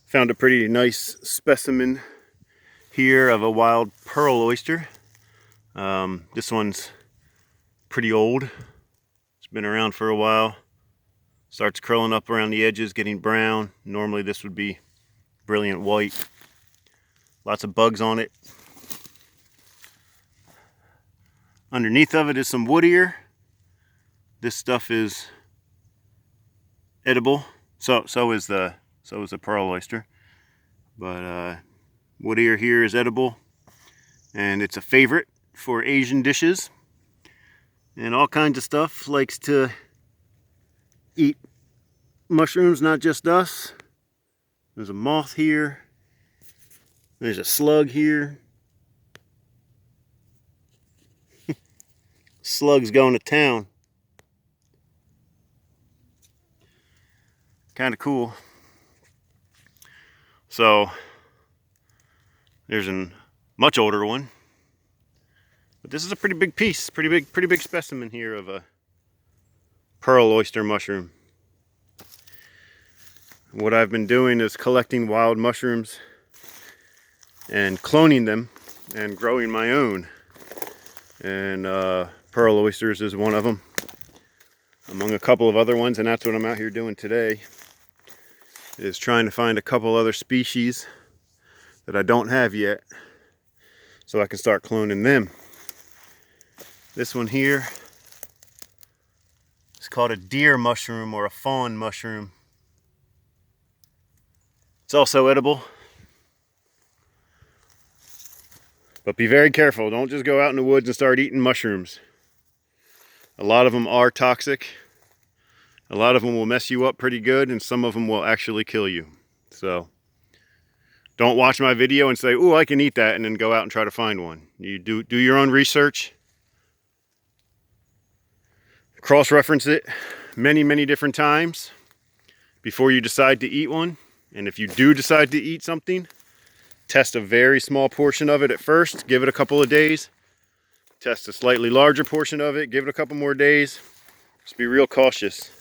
Found a pretty nice specimen here of a wild pearl oyster. This one's pretty old. It's been around for a while. Starts curling up around the edges, getting brown. Normally this would be brilliant white. Lots of bugs on it. Underneath of it is some wood ear. This stuff is edible. So is the pearl oyster. But wood ear here is edible, and it's a favorite for Asian dishes. And all kinds of stuff likes to eat mushrooms, not just us. There's a moth here. There's a slug here. Slug's going to town. Kind of cool. So there's a much older one, but this is a pretty big piece, pretty big specimen here of a pearl oyster mushroom. What I've been doing is collecting wild mushrooms and cloning them and growing my own. And pearl oysters is one of them, among a couple of other ones, and that's what I'm out here doing today, is trying to find a couple other species that I don't have yet so I can start cloning them. This one here is called a deer mushroom or a fawn mushroom. It's also edible. But be very careful. Don't just go out in the woods and start eating mushrooms. A lot of them are toxic. A lot of them will mess you up pretty good, and some of them will actually kill you. So don't watch my video and say, "Ooh, I can eat that," and then go out and try to find one. You do your own research. Cross-reference it many different times before you decide to eat one. And if you do decide to eat something, test a very small portion of it at first. Give it a couple of days. Test a slightly larger portion of it. Give it a couple more days. Just be real cautious.